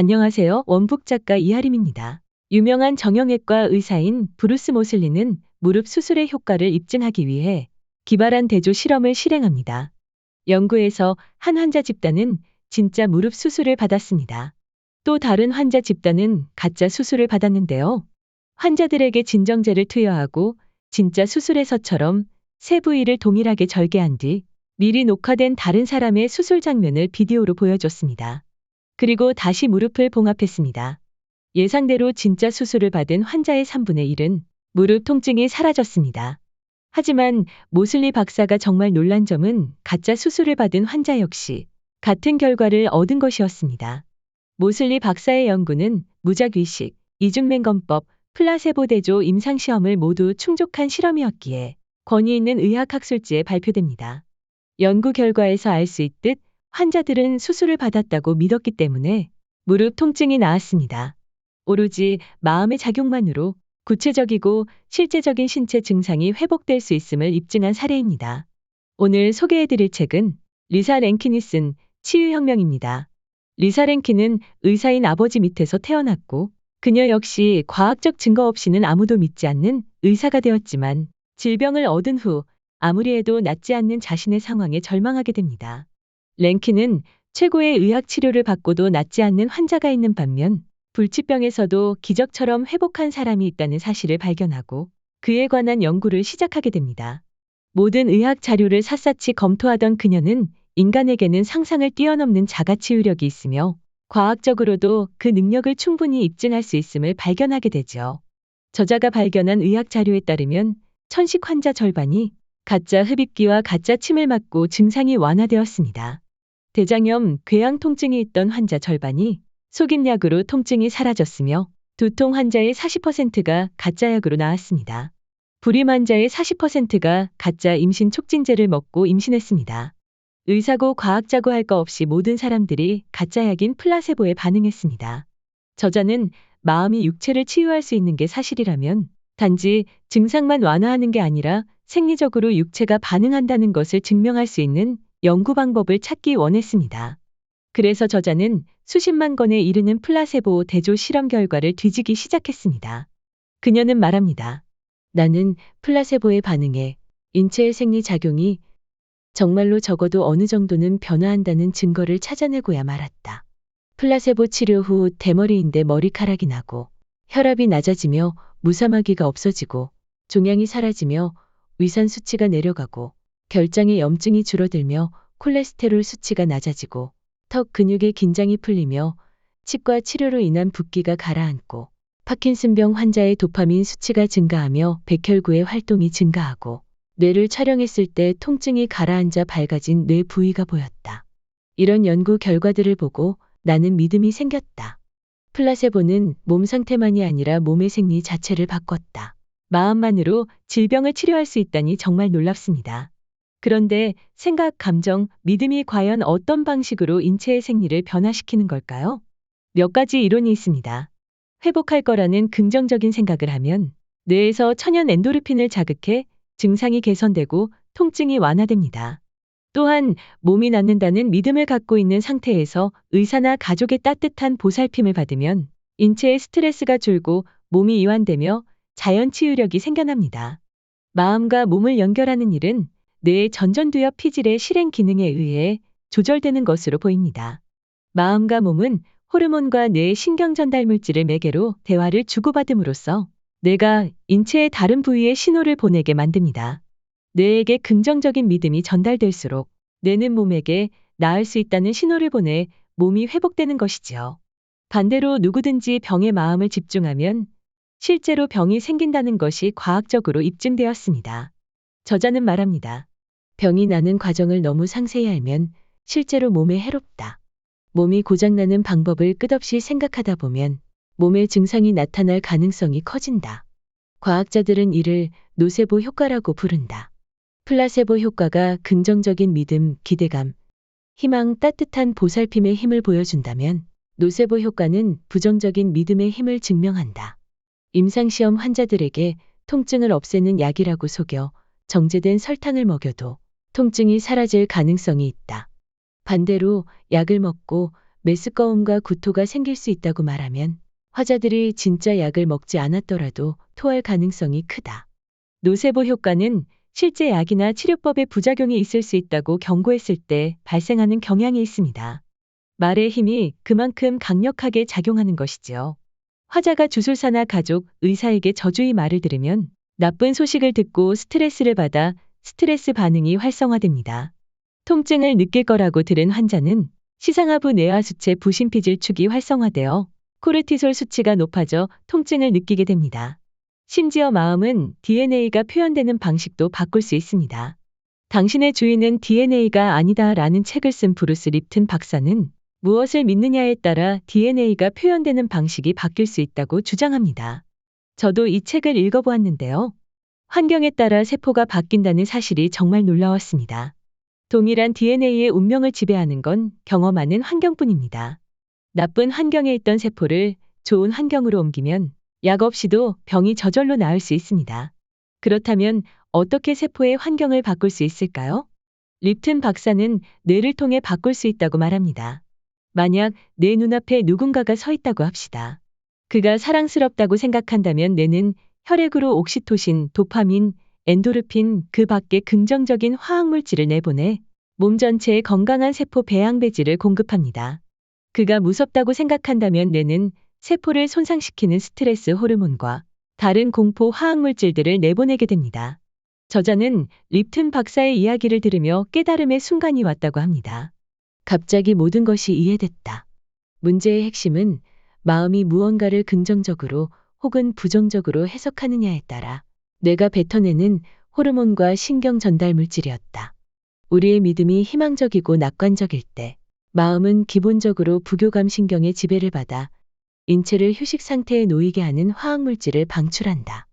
안녕하세요. 원북 작가 이하림입니다. 유명한 정형외과 의사인 브루스 모슬리는 무릎 수술의 효과를 입증하기 위해 기발한 대조 실험을 실행합니다. 연구에서 한 환자 집단은 진짜 무릎 수술을 받았습니다. 또 다른 환자 집단은 가짜 수술을 받았는데요. 환자들에게 진정제를 투여하고 진짜 수술에서처럼 세 부위를 동일하게 절개한 뒤 미리 녹화된 다른 사람의 수술 장면을 비디오로 보여줬습니다. 그리고 다시 무릎을 봉합했습니다. 예상대로 진짜 수술을 받은 환자의 3분의 1은 무릎 통증이 사라졌습니다. 하지만 모슬리 박사가 정말 놀란 점은 가짜 수술을 받은 환자 역시 같은 결과를 얻은 것이었습니다. 모슬리 박사의 연구는 무작위식, 이중맹검법, 플라세보 대조 임상시험을 모두 충족한 실험이었기에 권위 있는 의학학술지에 발표됩니다. 연구 결과에서 알 수 있듯 환자들은 수술을 받았다고 믿었기 때문에 무릎 통증이 나았습니다. 오로지 마음의 작용만으로 구체적이고 실제적인 신체 증상이 회복될 수 있음을 입증한 사례입니다. 오늘 소개해드릴 책은 리사 랭킨이 쓴 치유혁명입니다. 리사 랭킨은 의사인 아버지 밑에서 태어났고 그녀 역시 과학적 증거 없이는 아무도 믿지 않는 의사가 되었지만 질병을 얻은 후 아무리 해도 낫지 않는 자신의 상황에 절망하게 됩니다. 랭킨은 최고의 의학 치료를 받고도 낫지 않는 환자가 있는 반면 불치병에서도 기적처럼 회복한 사람이 있다는 사실을 발견하고 그에 관한 연구를 시작하게 됩니다. 모든 의학 자료를 샅샅이 검토하던 그녀는 인간에게는 상상을 뛰어넘는 자가치유력이 있으며 과학적으로도 그 능력을 충분히 입증할 수 있음을 발견하게 되죠. 저자가 발견한 의학 자료에 따르면 천식 환자 절반이 가짜 흡입기와 가짜 침을 맞고 증상이 완화되었습니다. 대장염, 궤양 통증이 있던 환자 절반이 속임약으로 통증이 사라졌으며 두통 환자의 40%가 가짜 약으로 나았습니다. 불임 환자의 40%가 가짜 임신 촉진제를 먹고 임신했습니다. 의사고 과학자고 할 거 없이 모든 사람들이 가짜 약인 플라세보에 반응했습니다. 저자는 마음이 육체를 치유할 수 있는 게 사실이라면 단지 증상만 완화하는 게 아니라 생리적으로 육체가 반응한다는 것을 증명할 수 있는 연구 방법을 찾기 원했습니다. 그래서 저자는 수십만 건에 이르는 플라세보 대조 실험 결과를 뒤지기 시작했습니다. 그녀는 말합니다. 나는 플라세보에 반응해 인체의 생리작용이 정말로 적어도 어느 정도는 변화한다는 증거를 찾아내고야 말았다. 플라세보 치료 후 대머리인데 머리카락이 나고 혈압이 낮아지며 무사마귀가 없어지고 종양이 사라지며 위산 수치가 내려가고 결장의 염증이 줄어들며 콜레스테롤 수치가 낮아지고 턱 근육의 긴장이 풀리며 치과 치료로 인한 붓기가 가라앉고 파킨슨병 환자의 도파민 수치가 증가하며 백혈구의 활동이 증가하고 뇌를 촬영했을 때 통증이 가라앉아 밝아진 뇌 부위가 보였다. 이런 연구 결과들을 보고 나는 믿음이 생겼다. 플라세보는 몸 상태만이 아니라 몸의 생리 자체를 바꿨다. 마음만으로 질병을 치료할 수 있다니 정말 놀랍습니다. 그런데 생각, 감정, 믿음이 과연 어떤 방식으로 인체의 생리를 변화시키는 걸까요? 몇 가지 이론이 있습니다. 회복할 거라는 긍정적인 생각을 하면 뇌에서 천연 엔도르핀을 자극해 증상이 개선되고 통증이 완화됩니다. 또한 몸이 낫는다는 믿음을 갖고 있는 상태에서 의사나 가족의 따뜻한 보살핌을 받으면 인체의 스트레스가 줄고 몸이 이완되며 자연 치유력이 생겨납니다. 마음과 몸을 연결하는 일은 뇌의 전전두엽 피질의 실행 기능에 의해 조절되는 것으로 보입니다. 마음과 몸은 호르몬과 뇌의 신경 전달 물질을 매개로 대화를 주고받음으로써 뇌가 인체의 다른 부위에 신호를 보내게 만듭니다. 뇌에게 긍정적인 믿음이 전달될수록 뇌는 몸에게 나을 수 있다는 신호를 보내 몸이 회복되는 것이지요. 반대로 누구든지 병에 마음을 집중하면 실제로 병이 생긴다는 것이 과학적으로 입증되었습니다. 저자는 말합니다. 병이 나는 과정을 너무 상세히 알면 실제로 몸에 해롭다. 몸이 고장나는 방법을 끝없이 생각하다 보면 몸의 증상이 나타날 가능성이 커진다. 과학자들은 이를 노세보 효과라고 부른다. 플라세보 효과가 긍정적인 믿음, 기대감, 희망, 따뜻한 보살핌의 힘을 보여준다면 노세보 효과는 부정적인 믿음의 힘을 증명한다. 임상시험 환자들에게 통증을 없애는 약이라고 속여 정제된 설탕을 먹여도 통증이 사라질 가능성이 있다. 반대로 약을 먹고 메스꺼움과 구토가 생길 수 있다고 말하면 환자들이 진짜 약을 먹지 않았더라도 토할 가능성이 크다. 노세보 효과는 실제 약이나 치료법에 부작용이 있을 수 있다고 경고했을 때 발생하는 경향이 있습니다. 말의 힘이 그만큼 강력하게 작용하는 것이지요. 환자가 주술사나 가족, 의사에게 저주의 말을 들으면 나쁜 소식을 듣고 스트레스를 받아 스트레스 반응이 활성화됩니다. 통증을 느낄 거라고 들은 환자는 시상하부 뇌하수체 부신피질축이 활성화되어 코르티솔 수치가 높아져 통증을 느끼게 됩니다. 심지어 마음은 DNA가 표현되는 방식도 바꿀 수 있습니다. 당신의 주인은 DNA가 아니다 라는 책을 쓴 브루스 립튼 박사는 무엇을 믿느냐에 따라 DNA가 표현되는 방식이 바뀔 수 있다고 주장합니다. 저도 이 책을 읽어보았는데요. 환경에 따라 세포가 바뀐다는 사실이 정말 놀라웠습니다. 동일한 DNA의 운명을 지배하는 건 경험하는 환경뿐입니다. 나쁜 환경에 있던 세포를 좋은 환경으로 옮기면 약 없이도 병이 저절로 나을 수 있습니다. 그렇다면 어떻게 세포의 환경을 바꿀 수 있을까요? 립튼 박사는 뇌를 통해 바꿀 수 있다고 말합니다. 만약 내 눈앞에 누군가가 서 있다고 합시다. 그가 사랑스럽다고 생각한다면 뇌는 혈액으로 옥시토신, 도파민, 엔도르핀, 그 밖에 긍정적인 화학물질을 내보내 몸 전체에 건강한 세포 배양배질을 공급합니다. 그가 무섭다고 생각한다면 뇌는 세포를 손상시키는 스트레스 호르몬과 다른 공포 화학물질들을 내보내게 됩니다. 저자는 립튼 박사의 이야기를 들으며 깨달음의 순간이 왔다고 합니다. 갑자기 모든 것이 이해됐다. 문제의 핵심은 마음이 무언가를 긍정적으로 혹은 부정적으로 해석하느냐에 따라 뇌가 뱉어내는 호르몬과 신경 전달 물질이었다. 우리의 믿음이 희망적이고 낙관적일 때 마음은 기본적으로 부교감 신경의 지배를 받아 인체를 휴식 상태에 놓이게 하는 화학물질을 방출한다.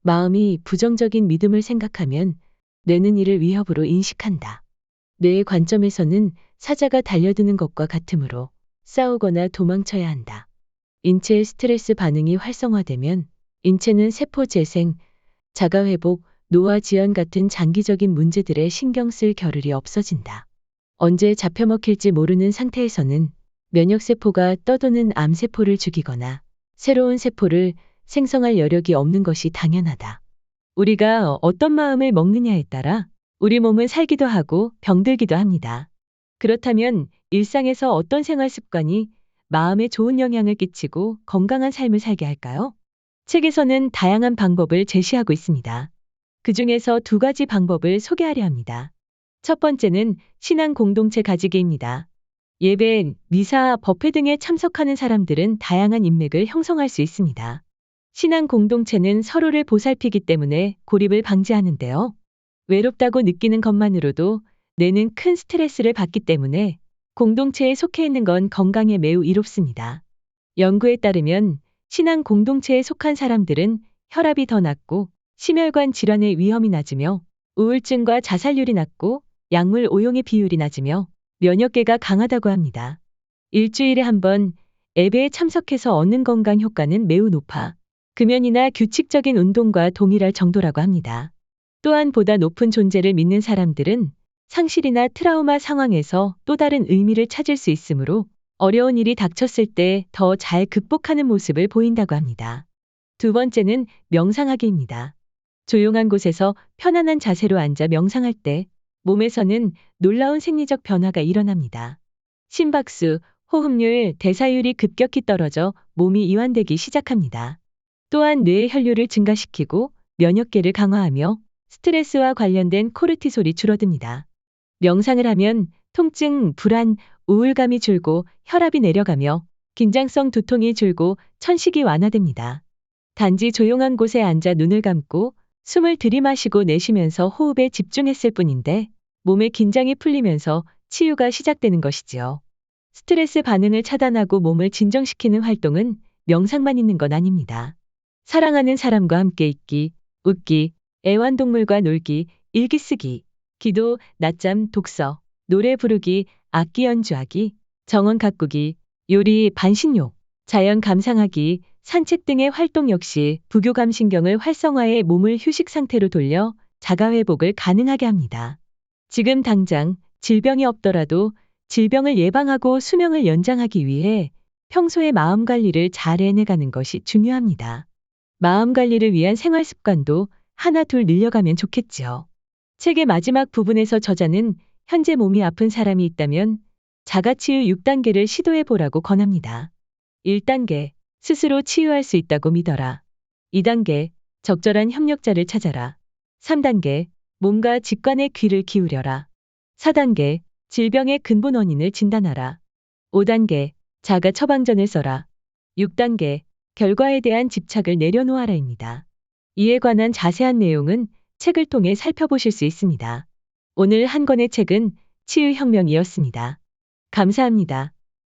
마음이 부정적인 믿음을 생각하면 뇌는 이를 위협으로 인식한다. 뇌의 관점에서는 사자가 달려드는 것과 같으므로 싸우거나 도망쳐야 한다. 인체의 스트레스 반응이 활성화되면 인체는 세포 재생, 자가회복, 노화 지연 같은 장기적인 문제들에 신경 쓸 겨를이 없어진다. 언제 잡혀먹힐지 모르는 상태에서는 면역세포가 떠도는 암세포를 죽이거나 새로운 세포를 생성할 여력이 없는 것이 당연하다. 우리가 어떤 마음을 먹느냐에 따라 우리 몸은 살기도 하고 병들기도 합니다. 그렇다면 일상에서 어떤 생활 습관이 마음에 좋은 영향을 끼치고 건강한 삶을 살게 할까요? 책에서는 다양한 방법을 제시하고 있습니다. 그 중에서 2가지 방법을 소개하려 합니다. 첫 번째는 신앙 공동체 가지기입니다. 예배, 미사, 법회 등에 참석하는 사람들은 다양한 인맥을 형성할 수 있습니다. 신앙 공동체는 서로를 보살피기 때문에 고립을 방지하는데요. 외롭다고 느끼는 것만으로도 뇌는 큰 스트레스를 받기 때문에 공동체에 속해 있는 건 건강에 매우 이롭습니다. 연구에 따르면 신앙 공동체에 속한 사람들은 혈압이 더 낮고 심혈관 질환의 위험이 낮으며 우울증과 자살률이 낮고 약물 오용의 비율이 낮으며 면역계가 강하다고 합니다. 일주일에 한 번 예배에 참석해서 얻는 건강 효과는 매우 높아 금연이나 규칙적인 운동과 동일할 정도라고 합니다. 또한 보다 높은 존재를 믿는 사람들은 상실이나 트라우마 상황에서 또 다른 의미를 찾을 수 있으므로 어려운 일이 닥쳤을 때 더 잘 극복하는 모습을 보인다고 합니다. 2번째는 명상하기입니다. 조용한 곳에서 편안한 자세로 앉아 명상할 때 몸에서는 놀라운 생리적 변화가 일어납니다. 심박수, 호흡률, 대사율이 급격히 떨어져 몸이 이완되기 시작합니다. 또한 뇌의 혈류를 증가시키고 면역계를 강화하며 스트레스와 관련된 코르티솔이 줄어듭니다. 명상을 하면 통증, 불안, 우울감이 줄고 혈압이 내려가며 긴장성 두통이 줄고 천식이 완화됩니다. 단지 조용한 곳에 앉아 눈을 감고 숨을 들이마시고 내쉬면서 호흡에 집중했을 뿐인데 몸의 긴장이 풀리면서 치유가 시작되는 것이지요. 스트레스 반응을 차단하고 몸을 진정시키는 활동은 명상만 있는 건 아닙니다. 사랑하는 사람과 함께 있기, 웃기, 애완동물과 놀기, 일기 쓰기, 기도, 낮잠, 독서, 노래 부르기, 악기 연주하기, 정원 가꾸기, 요리, 반신욕, 자연 감상하기, 산책 등의 활동 역시 부교감 신경을 활성화해 몸을 휴식 상태로 돌려 자가회복을 가능하게 합니다. 지금 당장 질병이 없더라도 질병을 예방하고 수명을 연장하기 위해 평소에 마음 관리를 잘 해내가는 것이 중요합니다. 마음 관리를 위한 생활 습관도 하나 둘 늘려가면 좋겠지요. 책의 마지막 부분에서 저자는 현재 몸이 아픈 사람이 있다면 자가치유 6단계를 시도해 보라고 권합니다. 1단계, 스스로 치유할 수 있다고 믿어라. 2단계, 적절한 협력자를 찾아라. 3단계, 몸과 직관에 귀를 기울여라. 4단계, 질병의 근본 원인을 진단하라. 5단계, 자가 처방전을 써라. 6단계, 결과에 대한 집착을 내려놓아라입니다. 이에 관한 자세한 내용은 책을 통해 살펴보실 수 있습니다. 오늘 한 권의 책은 치유혁명이었습니다. 감사합니다.